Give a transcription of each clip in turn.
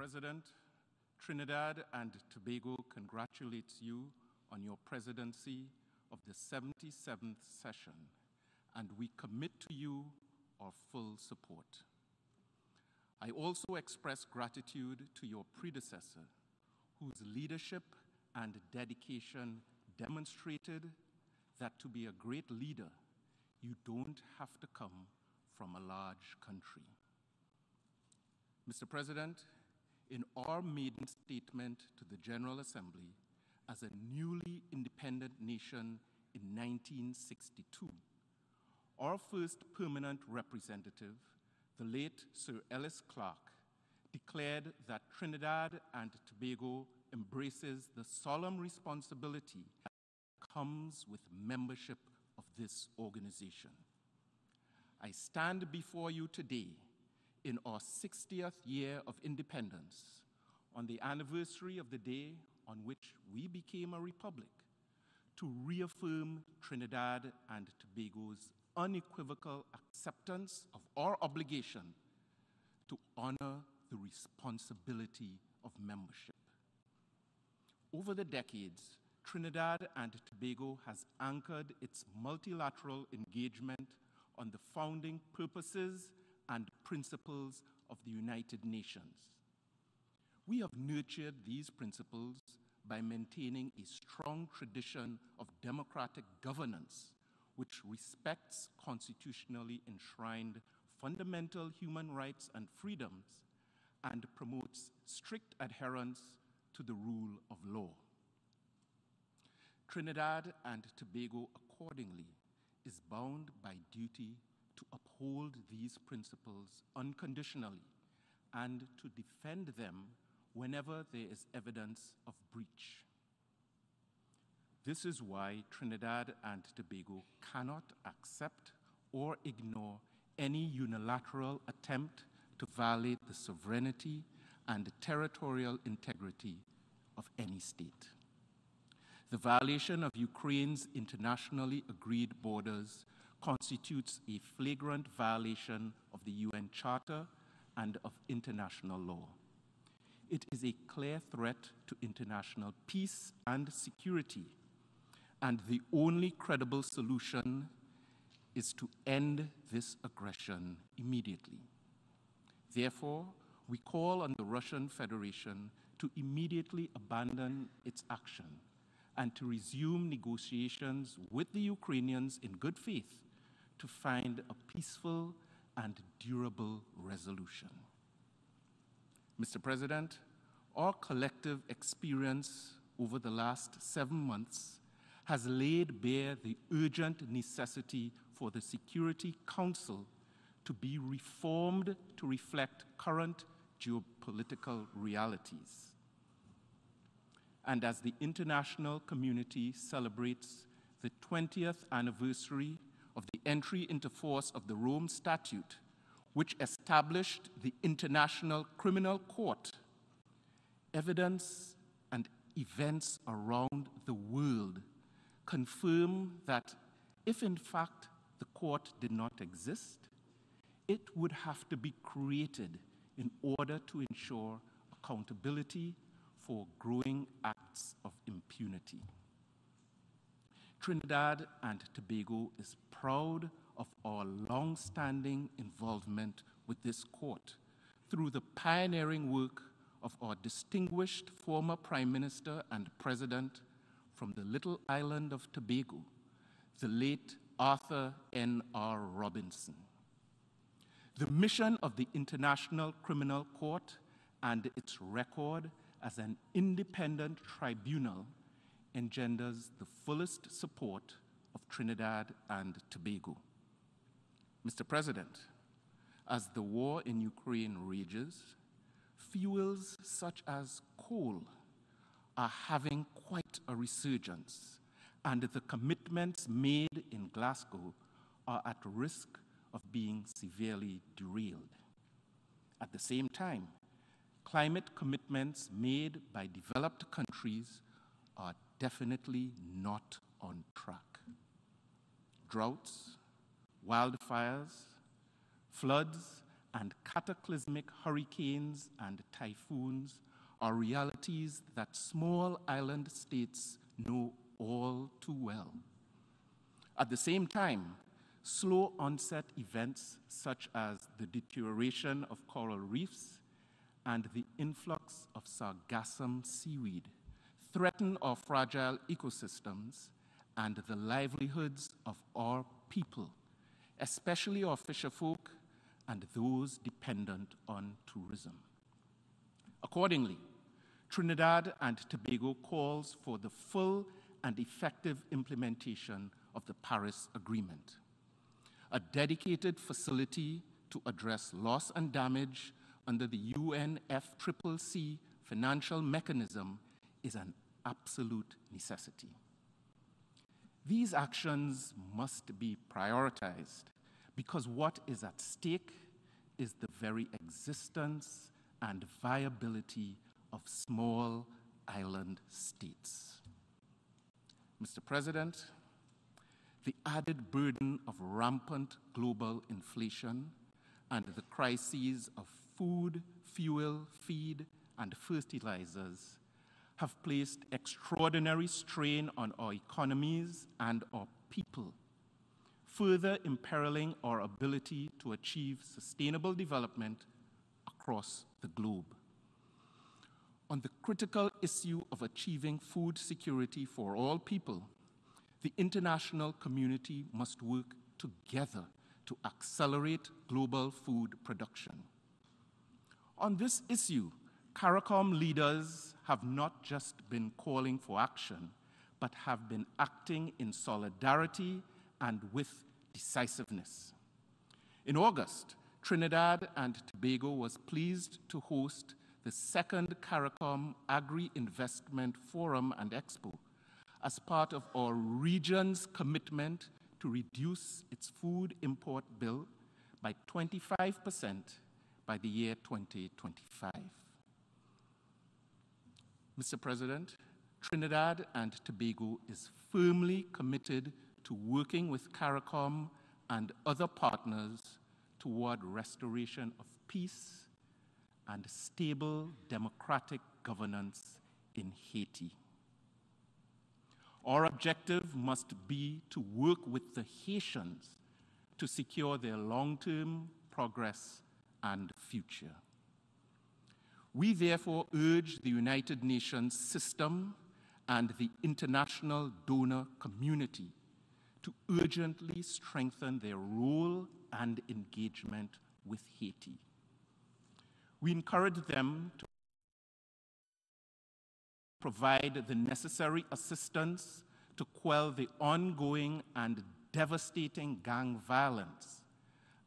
President, Trinidad and Tobago congratulates you on your presidency of the 77th session, and we commit to you our full support. I also express gratitude to your predecessor, whose leadership and dedication demonstrated that to be a great leader, you don't have to come from a large country. Mr. President, in our maiden statement to the General Assembly as a newly independent nation in 1962, our first permanent representative, the late Sir Ellis Clarke, declared that Trinidad and Tobago embraces the solemn responsibility that comes with membership of this organization. I stand before you today in our 60th year of independence, on the anniversary of the day on which we became a republic, to reaffirm Trinidad and Tobago's unequivocal acceptance of our obligation to honor the responsibility of membership. Over the decades, Trinidad and Tobago has anchored its multilateral engagement on the founding purposes and principles of the United Nations. We have nurtured these principles by maintaining a strong tradition of democratic governance, which respects constitutionally enshrined fundamental human rights and freedoms and promotes strict adherence to the rule of law. Trinidad and Tobago, accordingly, is bound by duty to uphold these principles unconditionally and to defend them whenever there is evidence of breach. This is why Trinidad and Tobago cannot accept or ignore any unilateral attempt to violate the sovereignty and territorial integrity of any state. The violation of Ukraine's internationally agreed borders constitutes a flagrant violation of the UN Charter and of international law. It is a clear threat to international peace and security, and the only credible solution is to end this aggression immediately. Therefore, we call on the Russian Federation to immediately abandon its action and to resume negotiations with the Ukrainians in good faith to find a peaceful and durable resolution. Mr. President, our collective experience over the last 7 months has laid bare the urgent necessity for the Security Council to be reformed to reflect current geopolitical realities. And as the international community celebrates the 20th anniversary of the entry into force of the Rome Statute, which established the International Criminal Court, evidence and events around the world confirm that if in fact the court did not exist, it would have to be created in order to ensure accountability for growing acts of impunity. Trinidad and Tobago is proud of our long-standing involvement with this court through the pioneering work of our distinguished former Prime Minister and President from the little island of Tobago, the late Arthur N.R. Robinson. The mission of the International Criminal Court and its record as an independent tribunal engenders the fullest support of Trinidad and Tobago. Mr. President, as the war in Ukraine rages, fuels such as coal are having quite a resurgence, and the commitments made in Glasgow are at risk of being severely derailed. At the same time, climate commitments made by developed countries are definitely not on track. Droughts, wildfires, floods, and cataclysmic hurricanes and typhoons are realities that small island states know all too well. At the same time, slow onset events such as the deterioration of coral reefs and the influx of sargassum seaweed threaten our fragile ecosystems and the livelihoods of our people, especially our fisherfolk and those dependent on tourism. Accordingly, Trinidad and Tobago calls for the full and effective implementation of the Paris Agreement. A dedicated facility to address loss and damage under the UNFCCC financial mechanism is an absolute necessity. These actions must be prioritized because what is at stake is the very existence and viability of small island states. Mr. President, the added burden of rampant global inflation and the crises of food, fuel, feed, and fertilizers have placed extraordinary strain on our economies and our people, further imperiling our ability to achieve sustainable development across the globe. On the critical issue of achieving food security for all people, the international community must work together to accelerate global food production. On this issue, CARICOM leaders have not just been calling for action, but have been acting in solidarity and with decisiveness. In August, Trinidad and Tobago was pleased to host the second CARICOM Agri-Investment Forum and Expo as part of our region's commitment to reduce its food import bill by 25% by the year 2025. Mr. President, Trinidad and Tobago is firmly committed to working with CARICOM and other partners toward restoration of peace and stable democratic governance in Haiti. Our objective must be to work with the Haitians to secure their long-term progress and future. We therefore urge the United Nations system and the international donor community to urgently strengthen their role and engagement with Haiti. We encourage them to provide the necessary assistance to quell the ongoing and devastating gang violence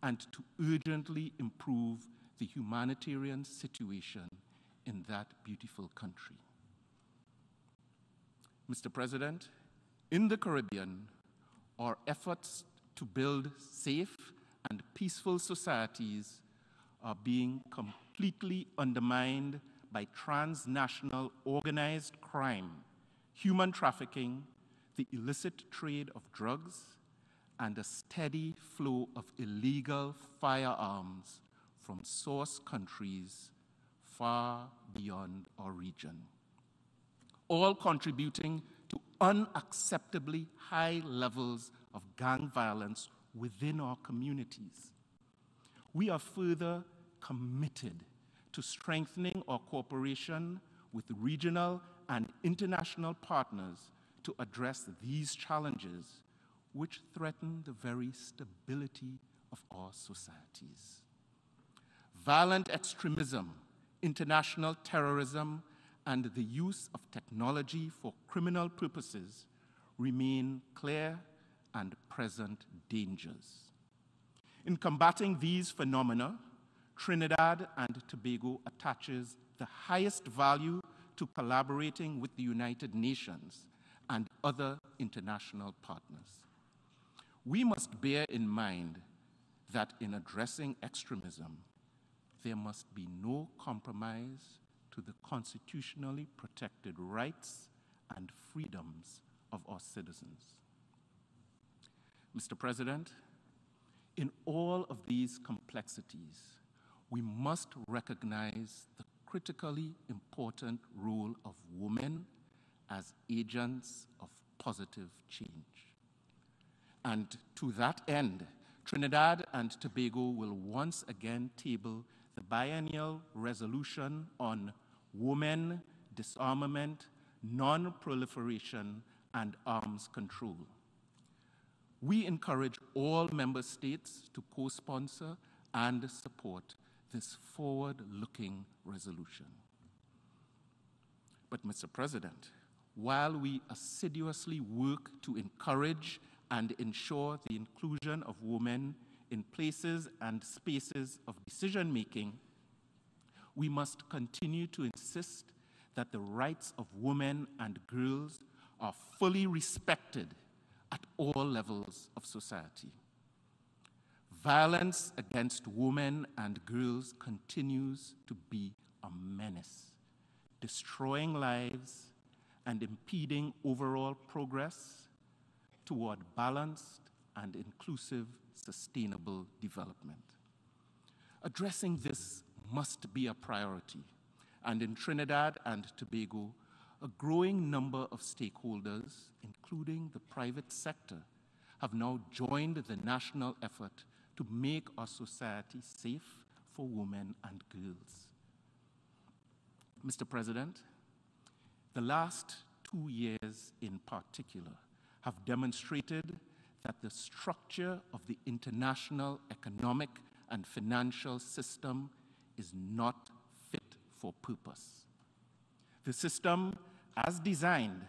and to urgently improve the humanitarian situation in that beautiful country. Mr. President, in the Caribbean, our efforts to build safe and peaceful societies are being completely undermined by transnational organized crime, human trafficking, the illicit trade of drugs, and a steady flow of illegal firearms from source countries far beyond our region, all contributing to unacceptably high levels of gang violence within our communities. We are further committed to strengthening our cooperation with regional and international partners to address these challenges, which threaten the very stability of our societies. Violent extremism, international terrorism, and the use of technology for criminal purposes remain clear and present dangers. In combating these phenomena, Trinidad and Tobago attaches the highest value to collaborating with the United Nations and other international partners. We must bear in mind that in addressing extremism, there must be no compromise to the constitutionally protected rights and freedoms of our citizens. Mr. President, in all of these complexities, we must recognize the critically important role of women as agents of positive change. And to that end, Trinidad and Tobago will once again table the biennial resolution on women, disarmament, non-proliferation, and arms control. We encourage all member states to co-sponsor and support this forward-looking resolution. But, Mr. President, while we assiduously work to encourage and ensure the inclusion of women in places and spaces of decision-making, we must continue to insist that the rights of women and girls are fully respected at all levels of society. Violence against women and girls continues to be a menace, destroying lives and impeding overall progress toward balanced and inclusive sustainable development. Addressing this must be a priority, and in Trinidad and Tobago, a growing number of stakeholders, including the private sector, have now joined the national effort to make our society safe for women and girls. Mr. President, the last 2 years in particular have demonstrated that the structure of the international economic and financial system is not fit for purpose. The system, as designed,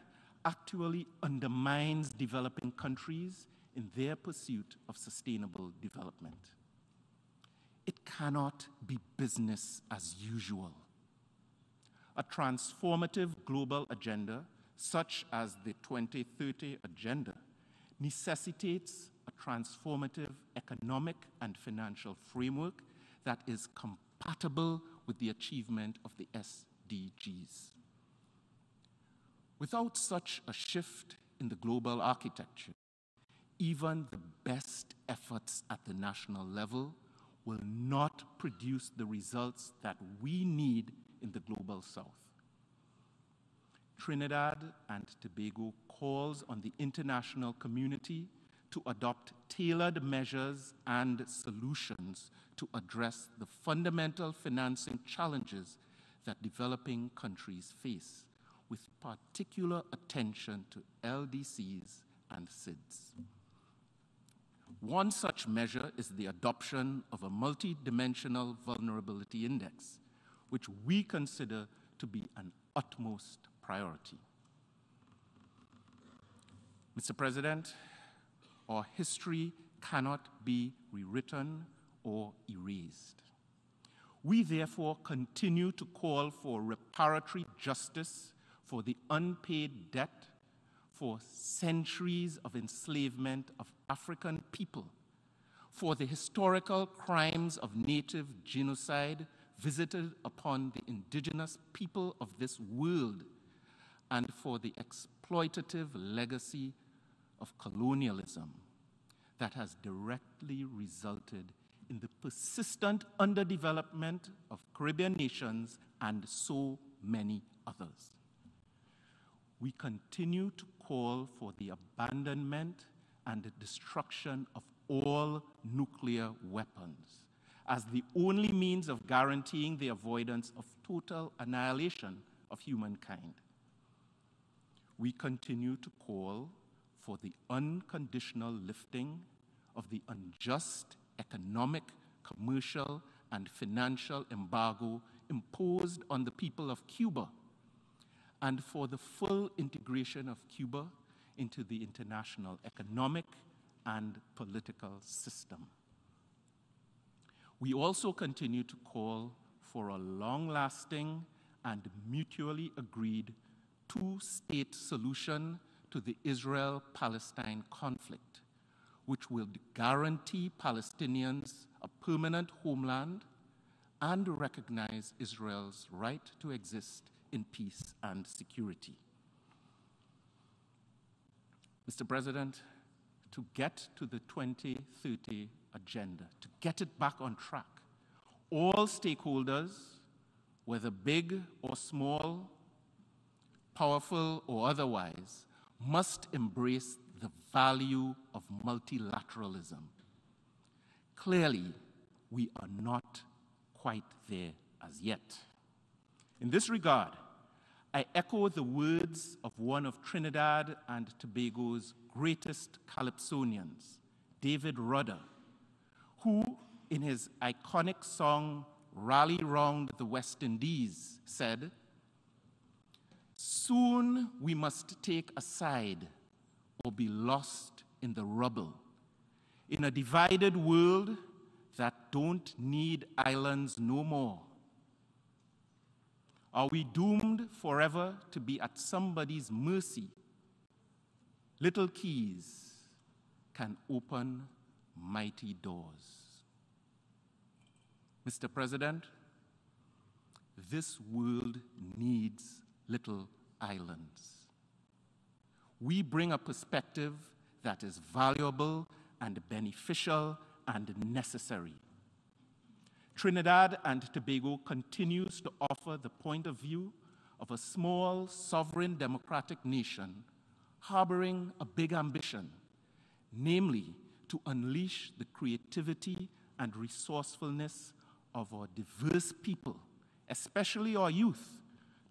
actually undermines developing countries in their pursuit of sustainable development. It cannot be business as usual. A transformative global agenda, such as the 2030 Agenda, necessitates a transformative economic and financial framework that is compatible with the achievement of the SDGs. Without such a shift in the global architecture, even the best efforts at the national level will not produce the results that we need in the global south. Trinidad and Tobago calls on the international community to adopt tailored measures and solutions to address the fundamental financing challenges that developing countries face, with particular attention to LDCs and SIDS. One such measure is the adoption of a multidimensional vulnerability index, which we consider to be an utmost priority. Mr. President, our history cannot be rewritten or erased. We therefore continue to call for reparatory justice for the unpaid debt for centuries of enslavement of African people, for the historical crimes of native genocide visited upon the indigenous people of this world, and for the exploitative legacy of colonialism that has directly resulted in the persistent underdevelopment of Caribbean nations and so many others. We continue to call for the abandonment and the destruction of all nuclear weapons as the only means of guaranteeing the avoidance of total annihilation of humankind. We continue to call for the unconditional lifting of the unjust economic, commercial, and financial embargo imposed on the people of Cuba, and for the full integration of Cuba into the international economic and political system. We also continue to call for a long-lasting and mutually agreed two-state solution to the Israel-Palestine conflict, which will guarantee Palestinians a permanent homeland and recognize Israel's right to exist in peace and security. Mr. President, to get to the 2030 agenda, to get it back on track, all stakeholders, whether big or small, powerful or otherwise, must embrace the value of multilateralism. Clearly, we are not quite there as yet. In this regard, I echo the words of one of Trinidad and Tobago's greatest calypsonians, David Rudder, who, in his iconic song, Rally Round the West Indies, said, "Soon we must take a side or be lost in the rubble, in a divided world that don't need islands no more. Are we doomed forever to be at somebody's mercy? Little keys can open mighty doors." Mr. President, this world needs little islands. We bring a perspective that is valuable and beneficial and necessary. Trinidad and Tobago continues to offer the point of view of a small, sovereign, democratic nation harboring a big ambition, namely to unleash the creativity and resourcefulness of our diverse people, especially our youth,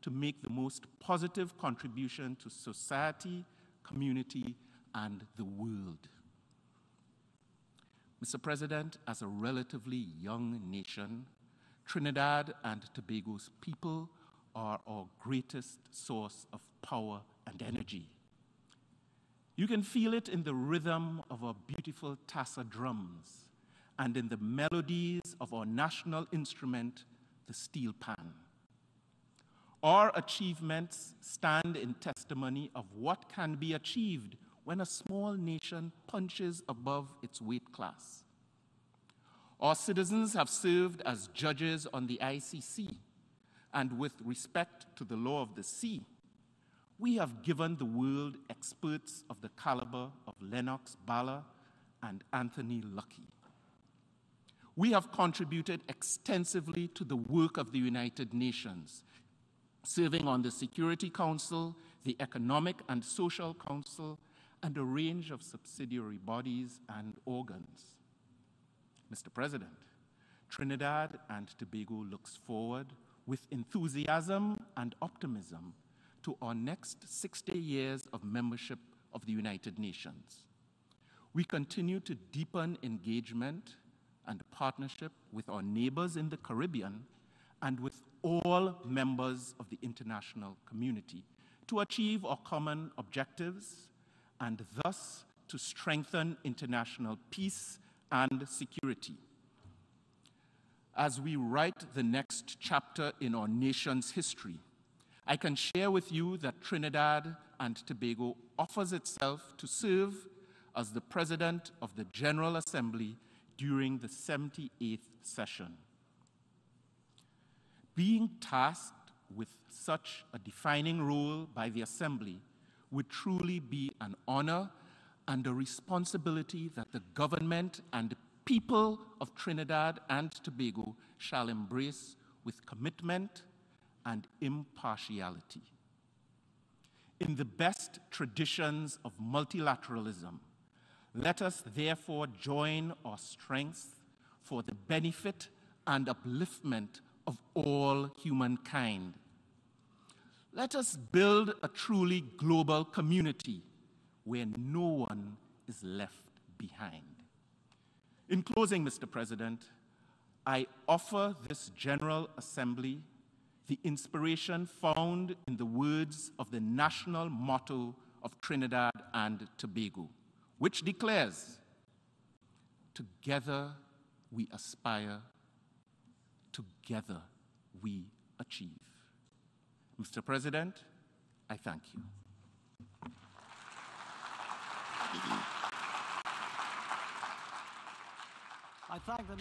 to make the most positive contribution to society, community, and the world. Mr. President, as a relatively young nation, Trinidad and Tobago's people are our greatest source of power and energy. You can feel it in the rhythm of our beautiful tassa drums and in the melodies of our national instrument, the steel pan. Our achievements stand in testimony of what can be achieved when a small nation punches above its weight class. Our citizens have served as judges on the ICC, and with respect to the law of the sea, we have given the world experts of the caliber of Lennox Bala and Anthony Luckey. We have contributed extensively to the work of the United Nations, serving on the Security Council, the Economic and Social Council, and a range of subsidiary bodies and organs. Mr. President, Trinidad and Tobago looks forward with enthusiasm and optimism to our next 60 years of membership of the United Nations. We continue to deepen engagement and partnership with our neighbors in the Caribbean and with all members of the international community to achieve our common objectives and thus to strengthen international peace and security. As we write the next chapter in our nation's history, I can share with you that Trinidad and Tobago offers itself to serve as the President of the General Assembly during the 78th session. Being tasked with such a defining role by the Assembly would truly be an honor and a responsibility that the government and people of Trinidad and Tobago shall embrace with commitment and impartiality. In the best traditions of multilateralism, let us therefore join our strengths for the benefit and upliftment of all humankind. Let us build a truly global community where no one is left behind. In closing, Mr. President, I offer this General Assembly the inspiration found in the words of the national motto of Trinidad and Tobago, which declares, "Together we aspire, together we achieve." Mr. President, I thank you. I thank the